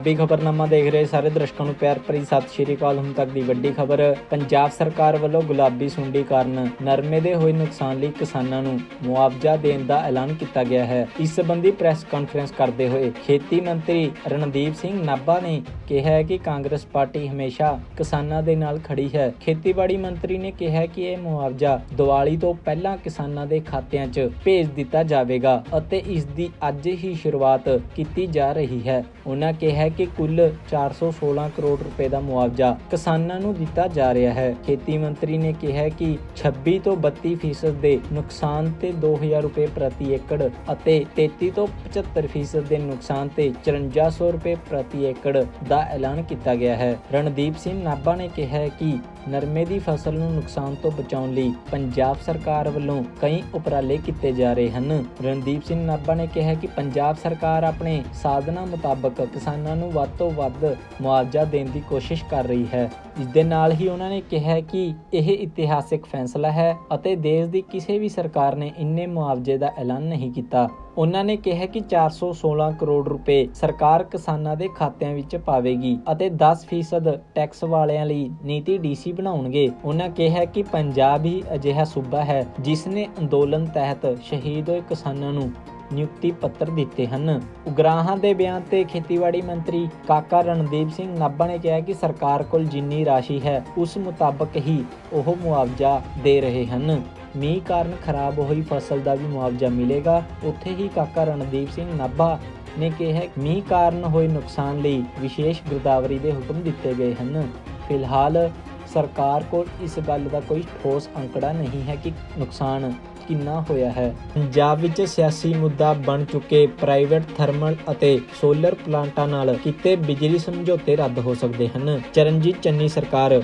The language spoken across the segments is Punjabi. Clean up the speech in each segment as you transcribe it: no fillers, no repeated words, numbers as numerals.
ਵੀ ਖਬਰਨਾਮਾ ਦੇਖ ਰਹੇ ਸਾਰੇ ਦਰਸ਼ਕਾਂ ਨੂੰ ਪਿਆਰ ਭਰੀ ਸਤਿ ਸ਼੍ਰੀ ਅਕਾਲ। ਹੁਣ ਤੱਕ ਦੀ ਵੱਡੀ ਖਬਰ। ਪੰਜਾਬ ਸਰਕਾਰ ਵੱਲੋਂ ਗੁਲਾਬੀ ਸੁੰਡੀ ਕਾਰਨ ਨਰਮੇ ਦੇ ਹੋਏ ਨੁਕਸਾਨ ਲਈ ਕਿਸਾਨਾਂ ਨੂੰ ਮੁਆਵਜ਼ਾ ਦੇਣ ਦਾ ਐਲਾਨ ਕੀਤਾ ਗਿਆ ਹੈ। ਇਸ ਸੰਬੰਧੀ ਪ੍ਰੈਸ ਕਾਨਫਰੰਸ ਕਰਦੇ ਹੋਏ ਖੇਤੀ ਮੰਤਰੀ ਰਣਦੀਪ ਸਿੰਘ ਨਾਭਾ ਨੇ ਕਿਹਾ ਹੈ ਕਿ ਕਾਂਗਰਸ ਪਾਰਟੀ ਹਮੇਸ਼ਾ ਕਿਸਾਨਾਂ ਦੇ ਨਾਲ ਖੜੀ ਹੈ। ਖੇਤੀਬਾੜੀ ਮੰਤਰੀ ਨੇ ਕਿਹਾ ਕਿ ਇਹ ਮੁਆਵਜ਼ਾ ਦੀਵਾਲੀ ਤੋਂ ਪਹਿਲਾਂ ਕਿਸਾਨਾਂ ਦੇ ਖਾਤਿਆਂ 'ਚ ਭੇਜ ਦਿੱਤਾ ਜਾਵੇਗਾ ਅਤੇ ਇਸ ਦੀ ਅੱਜ ਹੀ ਸ਼ੁਰੂਆਤ ਕੀਤੀ ਜਾ ਰਹੀ ਹੈ। ਉਹਨਾਂ ਕਿਹਾ ਕਿ ਕੁੱਲ 416 ਕਰੋੜ ਰੁਪਏ ਦਾ ਮੁਆਵਜ਼ਾ ਕਿਸਾਨਾਂ ਨੂੰ ਦਿੱਤਾ ਜਾ ਰਿਹਾ ਹੈ। ਖੇਤੀ ਮੰਤਰੀ ਨੇ ਕਿਹਾ ਕਿ 26 ਤੋਂ 32% ਦੇ ਨੁਕਸਾਨ ਤੇ 2000 ਰੁਪਏ ਪ੍ਰਤੀ ਏਕੜ ਅਤੇ 33 ਤੋਂ 75% ਦੇ ਨੁਕਸਾਨ ਤੇ 5400 ਰੁਪਏ ਪ੍ਰਤੀ ਏਕੜ ਦਾ ਐਲਾਨ ਕੀਤਾ ਗਿਆ ਹੈ। ਰਣਦੀਪ ਸਿੰਘ ਨਾਭਾ ਨੇ ਕਿਹਾ ਕਿ ਨਰਮੇ ਦੀ ਫਸਲ ਨੂੰ ਨੁਕਸਾਨ ਤੋਂ ਬਚਾਉਣ ਲਈ ਪੰਜਾਬ ਸਰਕਾਰ ਵੱਲੋਂ ਕਈ ਉਪਰਾਲੇ ਕੀਤੇ ਜਾ ਰਹੇ ਹਨ। ਰਣਦੀਪ ਸਿੰਘ ਨਾਭਾ ਨੇ ਕਿਹਾ ਕਿ ਪੰਜਾਬ ਸਰਕਾਰ ਆਪਣੇ ਸਾਧਨਾਂ ਮੁਤਾਬਕ ਕਿਸਾਨਾਂ ਨੂੰ ਵੱਧ ਤੋਂ ਵੱਧ ਮੁਆਵਜ਼ਾ ਦੇਣ ਦੀ ਕੋਸ਼ਿਸ਼ ਕਰ ਰਹੀ ਹੈ। ਇਸ ਦੇ ਨਾਲ ਹੀ ਉਹਨਾਂ ਨੇ ਕਿਹਾ ਕਿ ਇਹ ਇਤਿਹਾਸਿਕ ਫੈਸਲਾ ਹੈ ਅਤੇ ਦੇਸ਼ ਦੀ ਕਿਸੇ ਵੀ ਸਰਕਾਰ ਨੇ ਇੰਨੇ ਮੁਆਵਜ਼ੇ ਦਾ ਐਲਾਨ ਨਹੀਂ ਕੀਤਾ। ਉਹਨਾਂ ਨੇ ਕਿਹਾ ਕਿ 416 ਕਰੋੜ ਰੁਪਏ ਸਰਕਾਰ ਕਿਸਾਨਾਂ ਦੇ ਖਾਤਿਆਂ ਵਿੱਚ ਪਾਵੇਗੀ ਅਤੇ 10% ਟੈਕਸ ਵਾਲਿਆਂ ਲਈ ਨੀਤੀ ਡੀਸੀ ਬਣਾਉਣਗੇ। ਉਹਨਾਂ ਕਿਹਾ ਕਿ ਪੰਜਾਬ ਹੀ ਅਜਿਹਾ ਸੂਬਾ ਹੈ ਜਿਸ ਨੇ ਅੰਦੋਲਨ ਤਹਿਤ ਸ਼ਹੀਦ ਹੋਏ ਕਿਸਾਨਾਂ ਨੂੰ ਨਿਯੁਕਤੀ ਪੱਤਰ ਦਿੱਤੇ ਹਨ। ਉਗਰਾਹਾਂ ਦੇ ਬਿਆਨ ਤੇ ਖੇਤੀਬਾੜੀ ਮੰਤਰੀ ਕਾਕਾ ਰਣਦੀਪ ਸਿੰਘ ਨਾਭਾ ਨੇ ਕਿਹਾ ਕਿ ਸਰਕਾਰ ਕੋਲ ਜਿੰਨੀ ਰਾਸ਼ੀ ਹੈ ਉਸ ਮੁਤਾਬਕ ਹੀ ਉਹ ਮੁਆਵਜ਼ਾ ਦੇ ਰਹੇ ਹਨ। ਮੀਂਹ ਕਾਰਨ ਖਰਾਬ ਹੋਈ ਫਸਲ ਦਾ ਵੀ ਮੁਆਵਜ਼ਾ ਮਿਲੇਗਾ। ਉੱਥੇ ਹੀ ਕਾਕਾ ਰਣਦੀਪ ਸਿੰਘ ਨਾਭਾ ਨੇ ਕਿਹਾ ਕਿ ਮੀਂਹ ਕਾਰਨ ਹੋਏ ਨੁਕਸਾਨ ਲਈ ਵਿਸ਼ੇਸ਼ ਗਿਰਦਾਵਰੀ ਦੇ ਹੁਕਮ ਦਿੱਤੇ ਗਏ ਹਨ। ਫਿਲਹਾਲ ਸਰਕਾਰ ਕੋਲ ਇਸ ਗੱਲ ਦਾ ਕੋਈ ਠੋਸ ਅੰਕੜਾ ਨਹੀਂ ਹੈ ਕਿ ਨੁਕਸਾਨ ਕਿੰਨਾ ਹੋਇਆ ਹੈ। ਪੰਜਾਬ ਵਿੱਚ ਸਿਆਸੀ ਮੁੱਦਾ ਬਣ ਚੁੱਕੇ ਪ੍ਰਾਈਵੇਟ ਥਰਮਲ ਅਤੇ ਸੋਲਰ ਪਲਾਂਟਾਂ ਨਾਲ ਕੀਤੇ ਬਿਜਲੀ ਸਮਝੌਤੇ ਰੱਦ ਹੋ ਸਕਦੇ ਹਨ। ਚਰਨਜੀਤ ਚੰਨੀ ਸਰਕਾਰ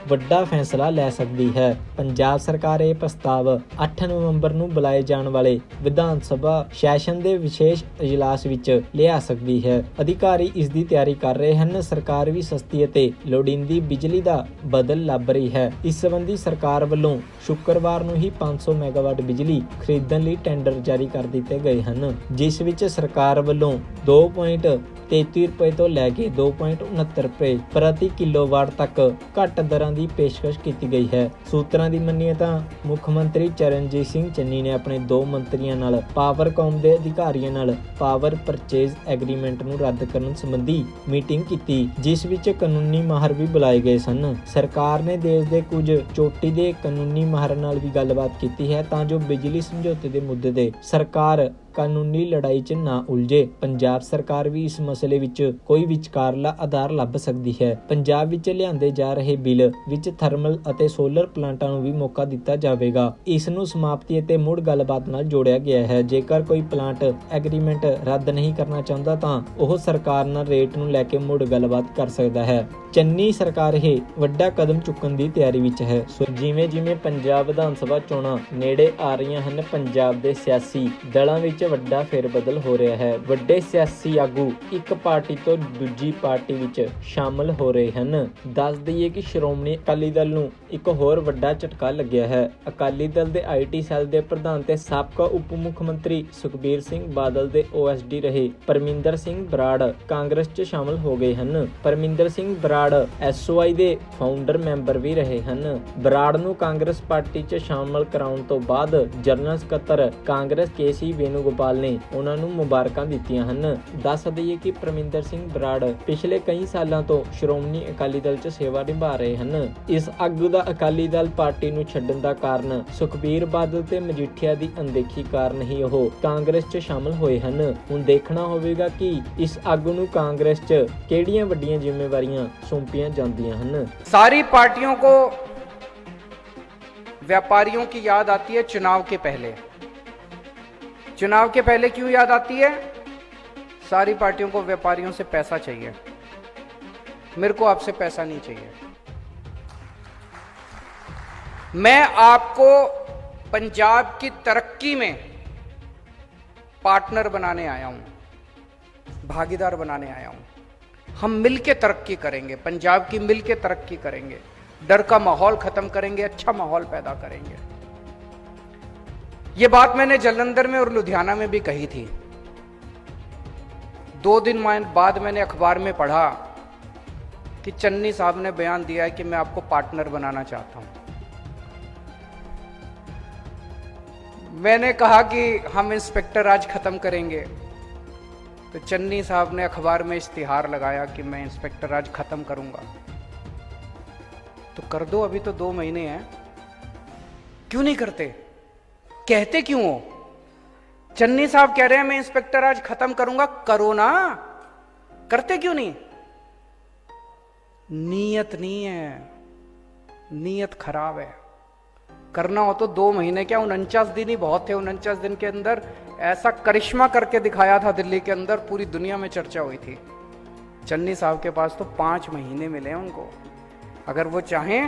ਵੱਡਾ ਫੈਸਲਾ ਲੈ ਸਕਦੀ ਹੈ। ਪੰਜਾਬ ਸਰਕਾਰ ਇਹ ਪ੍ਰਸਤਾਵ 8 ਨਵੰਬਰ ਨੂੰ ਬੁਲਾਏ ਜਾਣ ਵਾਲੇ ਵਿਧਾਨ ਸਭਾ ਸੈਸ਼ਨ ਦੇ ਵਿਸ਼ੇਸ਼ ਇਜਲਾਸ ਵਿੱਚ ਲਿਆ ਸਕਦੀ ਹੈ। ਅਧਿਕਾਰੀ ਇਸ ਦੀ ਤਿਆਰੀ ਕਰ ਰਹੇ ਹਨ। ਸਰਕਾਰ ਵੀ ਸਸਤੀ ਅਤੇ ਲੋੜੀਂਦੀ ਬਿਜਲੀ ਦਾ ਬਦਲ ਲੱਭ ਰਹੀ ਹੈ। ਇਸ ਸੰਬੰਧੀ ਸਰਕਾਰ ਵੱਲੋਂ ਸ਼ੁੱਕਰਵਾਰ ਨੂੰ ਹੀ 500 ਮੈਗਾਵਾਟ ਬਿਜਲੀ ਖਰੀਦਣ ਲਈ ਟੈਂਡਰ ਜਾਰੀ ਕਰ ਦਿੱਤੇ ਗਏ ਹਨ, ਜਿਸ ਵਿੱਚ ਸਰਕਾਰ ਵੱਲੋਂ 2.33 ਰੁਪਏ ਤੋਂ ਲੈ ਕੇ 2.69 ਰੁਪਏ ਪ੍ਰਤੀ ਕਿਲੋਵਾਟ ਤੱਕ ਘੱਟ ਦਰਾਂ ਦੀ ਪੇਸ਼ਕਸ਼ ਕੀਤੀ ਗਈ ਹੈ। ਸੂਤਰਾਂ ਦੀ ਮੰਨੀਏ ਤਾਂ ਮੁੱਖ ਮੰਤਰੀ ਚਰਨਜੀਤ ਸਿੰਘ ਚੰਨੀ ਨੇ ਆਪਣੇ 2 ਮੰਤਰੀਆਂ ਨਾਲ ਪਾਵਰਕਾਮ ਦੇ ਅਧਿਕਾਰੀਆਂ ਨਾਲ ਪਾਵਰ ਪਰਚੇਜ਼ ਐਗਰੀਮੈਂਟ ਨੂੰ ਰੱਦ ਕਰਨ ਸੰਬੰਧੀ ਮੀਟਿੰਗ ਕੀਤੀ, ਜਿਸ ਵਿੱਚ ਕਾਨੂੰਨੀ ਮਾਹਰ ਵੀ ਬੁਲਾਏ ਗਏ ਸਨ। ਸਰਕਾਰ ਨੇ ਦੇਸ਼ ਦੇ ਕੁਝ ਚੋਟੀ ਦੇ ਕਾਨੂੰਨੀ ਮਾਹਰਾਂ ਨਾਲ ਵੀ ਗੱਲਬਾਤ ਕੀਤੀ ਹੈ ਤਾਂ ਜੋ ਬਿਜਲੀ ਸਮਝੌਤੇ ਦੇ ਮੁੱਦੇ ਤੇ ਸਰਕਾਰ ਕਾਨੂੰਨੀ ਲੜਾਈ 'ਚ ਨਾ ਉਲਝੇ। ਪੰਜਾਬ ਸਰਕਾਰ ਵੀ ਇਸ ਮਸਲੇ ਵਿੱਚ ਕੋਈ ਵਿਚਕਾਰਲਾ ਆਧਾਰ ਲੱਭ ਸਕਦੀ ਹੈ। ਪੰਜਾਬ ਵਿੱਚ ਲਿਆਂਦੇ ਜਾ ਰਹੇ ਬਿੱਲ ਵਿੱਚ ਥਰਮਲ ਅਤੇ ਸੋਲਰ ਪਲਾਂਟਾਂ ਨੂੰ ਵੀ ਮੌਕਾ ਦਿੱਤਾ ਜਾਵੇਗਾ। ਇਸ ਨੂੰ ਸਮਾਪਤੀ ਅਤੇ ਮੁੜ ਗੱਲਬਾਤ ਨਾਲ ਜੋੜਿਆ ਗਿਆ ਹੈ। ਜੇਕਰ ਕੋਈ ਪਲਾਂਟ ਐਗਰੀਮੈਂਟ ਰੱਦ ਨਹੀਂ ਕਰਨਾ ਚਾਹੁੰਦਾ ਤਾਂ ਉਹ ਸਰਕਾਰ ਨਾਲ ਰੇਟ ਨੂੰ ਲੈ ਕੇ ਮੁੜ ਗੱਲਬਾਤ ਕਰ ਸਕਦਾ ਹੈ। ਚੰਨੀ ਸਰਕਾਰ ਇਹ ਵੱਡਾ ਕਦਮ ਚੁੱਕਣ ਦੀ ਤਿਆਰੀ ਵਿੱਚ ਹੈ। ਜਿਵੇਂ ਪੰਜਾਬ ਵਿਧਾਨ ਸਭਾ ਚੋਣਾਂ ਨੇੜੇ ਆ ਰਹੀਆਂ ਹਨ, ਪੰਜਾਬ ਦੇ ਸਿਆਸੀ ਦਲਾਂ ਵਿੱਚ ਵੱਡਾ ਫੇਰਬਦਲ ਹੋ ਰਿਹਾ ਹੈ। ਵੱਡੇ ਸਿਆਸੀ ਆਗੂ ਇੱਕ ਪਾਰਟੀ ਤੋਂ ਦੂਜੀ ਪਾਰਟੀ ਵਿੱਚ ਸ਼ਾਮਲ ਹੋ ਰਹੇ ਹਨ। ਦੱਸ ਦਈਏ ਕਿ ਸ਼੍ਰੋਮਣੀ ਅਕਾਲੀ ਦਲ ਨੂੰ ਇੱਕ ਹੋਰ ਵੱਡਾ ਝਟਕਾ ਲੱਗਿਆ ਹੈ। ਅਕਾਲੀ ਦਲ ਦੇ IT ਸੈੱਲ ਦੇ ਪ੍ਰਧਾਨ ਤੇ ਸਾਬਕਾ ਉਪ ਮੁੱਖ ਮੰਤਰੀ ਸੁਖਬੀਰ ਸਿੰਘ ਬਾਦਲ ਦੇ OSD ਰਹੇ ਪਰਮਿੰਦਰ ਸਿੰਘ ਬਰਾੜ ਕਾਂਗਰਸ 'ਚ ਸ਼ਾਮਲ ਹੋ ਗਏ ਹਨ। ਪਰਮਿੰਦਰ ਸਿੰਘ ਬਰਾੜ SOI ਦੇ ਫਾਊਂਡਰ ਮੈਂਬਰ ਵੀ ਰਹੇ ਹਨ। ਬਰਾੜ ਨੂੰ ਕਾਂਗਰਸ ਪਾਰਟੀ 'ਚ ਸ਼ਾਮਲ ਕਰਾਉਣ ਤੋਂ ਬਾਅਦ ਜਨਰਲ ਸਕੱਤਰ ਕਾਂਗਰਸ KC ਵੇਣੂਗੋਪਾਲ ਨੇ ਉਹਨਾਂ ਨੂੰ ਮੁਬਾਰਕਾਂ ਦਿੱਤੀਆਂ ਹਨ। ਦੱਸ ਦਈਏ ਕਿ ਪਰਮਿੰਦਰ ਸਿੰਘ ਬਰਾੜ ਪਿਛਲੇ ਕਈ ਸਾਲਾਂ ਤੋਂ ਸ਼੍ਰੋਮਣੀ ਅਕਾਲੀ ਦਲ 'ਚ ਸੇਵਾ ਨਿਭਾ ਰਹੇ ਹਨ। ਇਸ ਆਗੂ ਦਾ ਅਕਾਲੀ ਦਲ ਪਾਰਟੀ ਨੂੰ ਛੱਡਣ ਦਾ ਕਾਰਨ ਸੁਖਬੀਰ ਬਾਦਲ ਤੇ ਮਜੀਠੀਆ ਦੀ ਅਣਦੇਖੀ ਕਾਰਨ ਹੀ ਉਹ ਕਾਂਗਰਸ 'ਚ ਸ਼ਾਮਲ ਹੋਏ ਹਨ। ਹੁਣ ਦੇਖਣਾ ਹੋਵੇਗਾ ਕਿ ਇਸ ਆਗੂ ਨੂੰ ਕਾਂਗਰਸ 'ਚ ਕਿਹੜੀਆਂ ਵੱਡੀਆਂ ਜ਼ਿੰਮੇਵਾਰੀਆਂ सौंपियां जाती हैं। सारी पार्टियों को व्यापारियों की याद आती है चुनाव के पहले। चुनाव के पहले क्यों याद आती है? सारी पार्टियों को व्यापारियों से पैसा चाहिए। मेरे को आपसे पैसा नहीं चाहिए। मैं आपको पंजाब की तरक्की में पार्टनर बनाने आया हूं, भागीदार बनाने आया हूं। हम मिलके तरक्की करेंगे, पंजाब की मिलके तरक्की करेंगे, डर का माहौल खत्म करेंगे, अच्छा माहौल पैदा करेंगे। ये बात मैंने जालंधर में और लुधियाना में भी कही थी। 2 दिन बाद मैंने अखबार में पढ़ा कि चन्नी साहब ने बयान दिया है कि मैं आपको पार्टनर बनाना चाहता हूं। मैंने कहा कि हम इंस्पेक्टर राज खत्म करेंगे, तो चन्नी साहब ने अखबार में इश्तिहार लगाया कि मैं इंस्पेक्टर राज खत्म करूंगा। तो कर दो, अभी तो 2 महीने हैं, क्यों नहीं करते? कहते क्यों हो? चन्नी साहब कह रहे हैं मैं इंस्पेक्टर राज खत्म करूंगा, करो ना, करते क्यों नहीं? नीयत नहीं है, नीयत खराब है। करना हो तो 2 महीने क्या, 49 दिन ही बहुत थे। 49 दिन के अंदर ऐसा करिश्मा करके दिखाया था दिल्ली के अंदर, पूरी दुनिया में चर्चा हुई थी। चन्नी साहब के पास तो 5 महीने मिले हैं उनको। अगर वो चाहें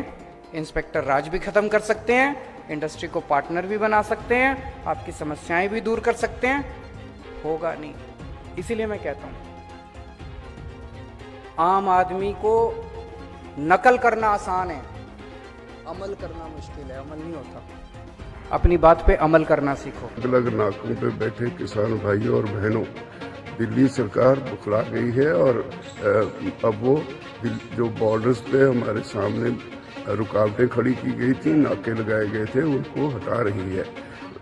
इंस्पेक्टर राज भी खत्म कर सकते हैं, इंडस्ट्री को पार्टनर भी बना सकते हैं, आपकी समस्याएं भी दूर कर सकते हैं। होगा नहीं। इसीलिए मैं कहता हूं आम आदमी को नकल करना आसान है, अमल करना मुश्किल है। अमल नहीं होता। अपनी बात पे अमल करना सीखो। अलग अलग नाकों पे बैठे किसान भाइयों और बहनों, दिल्ली सरकार बुखला गई है और अब वो जो बॉर्डर्स पे हमारे सामने रुकावटें खड़ी की गई थी, नाके लगाए गए थे, उनको हटा रही है।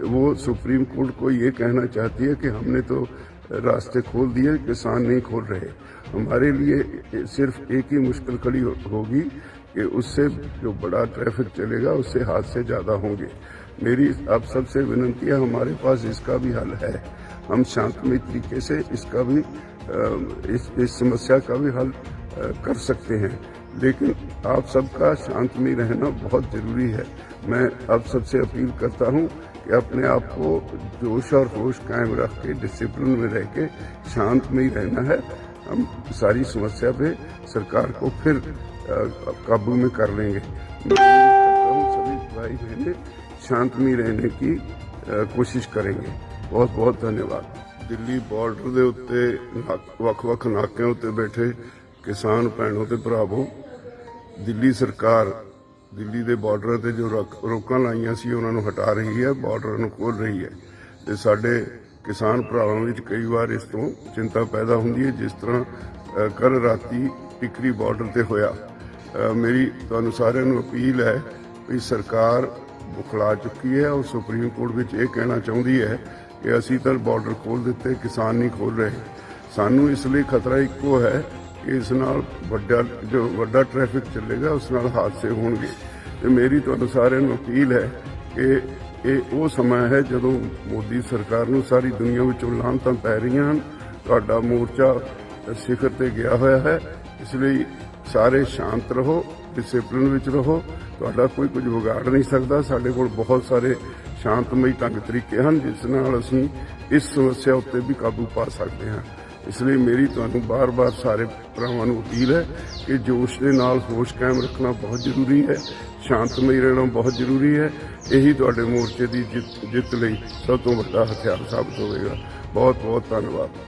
वो सुप्रीम कोर्ट को ये कहना चाहती है कि हमने तो रास्ते खोल दिए, किसान नहीं खोल रहे। हमारे लिए सिर्फ एक ही मुश्किल खड़ी होगी कि उससे जो बड़ा ट्रैफिक चलेगा उससे हादसे ज़्यादा होंगे। मेरी आप सबसे विनती है, हमारे पास इसका भी हल है। हम शांतमय तरीके से इसका भी इस समस्या का भी हल कर सकते हैं, लेकिन आप सबका शांतमय रहना बहुत जरूरी है। मैं आप सबसे अपील करता हूं कि अपने आप को जोश और होश कायम रख के, डिसिप्लिन में रह के शांतमय रहना है। हम सारी समस्या पे सरकार को फिर काबू में कर लेंगे। मैं सभी भाई बहने शांतमय रहने की कोशिश करेंगे। बहुत बहुत धन्यवाद। दिल्ली बॉर्डर ਦੇ ਉੱਤੇ ਵੱਖ-ਵੱਖ ਨਾਕਿਆਂ ਉੱਤੇ ਬੈਠੇ ਕਿਸਾਨ ਭੈਣੋ ਤੇ ਭਰਾਵੋ, ਦਿੱਲੀ ਸਰਕਾਰ ਦਿੱਲੀ ਦੇ ਬਾਰਡਰਾਂ ਤੇ ਜੋ ਰੋਕਾਂ ਲਾਈਆਂ ਸੀ ਉਹਨਾਂ ਨੂੰ ਹਟਾ ਰਹੀ ਹੈ, ਬਾਰਡਰਾਂ ਨੂੰ ਖੋਲ ਰਹੀ ਹੈ ਤੇ ਸਾਡੇ ਕਿਸਾਨ ਭਰਾਵਾਂ ਵਿੱਚ ਕਈ ਵਾਰ ਇਸ ਤੋਂ ਚਿੰਤਾ ਪੈਦਾ ਹੁੰਦੀ ਹੈ, ਜਿਸ ਤਰ੍ਹਾਂ ਕੱਲ ਰਾਤੀ ਟਿਕਰੀ ਬਾਰਡਰ ਤੇ ਹੋਇਆ। ਮੇਰੀ ਤੁਹਾਨੂੰ ਸਾਰਿਆਂ ਨੂੰ ਅਪੀਲ ਹੈ ਕਿ ਸਰਕਾਰ ਬੁਖਲਾ ਚੁੱਕੀ ਹੈ ਔਰ ਸੁਪਰੀਮ ਕੋਰਟ ਵਿੱਚ ਇਹ ਕਹਿਣਾ ਚਾਹੁੰਦੀ ਹੈ ਕਿ ਅਸੀਂ ਤਾਂ ਬਾਰਡਰ ਖੋਲ ਦਿੱਤੇ, ਕਿਸਾਨ ਨਹੀਂ ਖੋਲ ਰਹੇ। ਸਾਨੂੰ ਇਸ ਲਈ ਖਤਰਾ ਇੱਕੋ ਹੈ ਕਿ ਇਸ ਨਾਲ ਵੱਡਾ ਟ੍ਰੈਫਿਕ ਚੱਲੇਗਾ, ਉਸ ਨਾਲ ਹਾਦਸੇ ਹੋਣਗੇ। ਤੇ ਮੇਰੀ ਤੁਹਾਨੂੰ ਸਾਰਿਆਂ ਨੂੰ ਅਪੀਲ ਹੈ ਕਿ ਇਹ ਉਹ ਸਮਾਂ ਹੈ ਜਦੋਂ ਮੋਦੀ ਸਰਕਾਰ ਨੂੰ ਸਾਰੀ ਦੁਨੀਆ ਵਿੱਚੋਂ ਲਾਹਨਤਾਂ ਪੈ ਰਹੀਆਂ ਹਨ। ਤੁਹਾਡਾ ਮੋਰਚਾ ਸਿਖਰ ਤੇ ਗਿਆ ਹੋਇਆ ਹੈ, ਇਸ ਲਈ ਸਾਰੇ ਸ਼ਾਂਤ ਰਹੋ, ਡਿਸਿਪਲਿਨ ਵਿੱਚ ਰਹੋ। ਤੁਹਾਡਾ ਕੋਈ ਕੁਝ ਵਿਗਾੜ ਨਹੀਂ ਸਕਦਾ। ਸਾਡੇ ਕੋਲ ਬਹੁਤ ਸਾਰੇ ਸ਼ਾਂਤਮਈ ਢੰਗ ਤਰੀਕੇ ਹਨ ਜਿਸ ਨਾਲ ਅਸੀਂ ਇਸ ਸਮੱਸਿਆ ਉੱਤੇ ਵੀ ਕਾਬੂ ਪਾ ਸਕਦੇ ਹਾਂ। ਇਸ ਲਈ ਮੇਰੀ ਤੁਹਾਨੂੰ ਬਾਰ-ਬਾਰ ਸਾਰੇ ਭਰਾਵਾਂ ਨੂੰ ਅਪੀਲ ਹੈ ਕਿ ਜੋਸ਼ ਦੇ ਨਾਲ ਹੋਸ਼ ਕਾਇਮ ਰੱਖਣਾ ਬਹੁਤ ਜ਼ਰੂਰੀ ਹੈ, ਸ਼ਾਂਤਮਈ ਰਹਿਣਾ ਬਹੁਤ ਜ਼ਰੂਰੀ ਹੈ। ਇਹੀ ਤੁਹਾਡੇ ਮੋਰਚੇ ਦੀ ਜਿੱਤ ਲਈ ਸਭ ਤੋਂ ਵੱਡਾ ਹਥਿਆਰ ਸਾਬਤ ਹੋਵੇਗਾ। ਬਹੁਤ ਬਹੁਤ ਧੰਨਵਾਦ।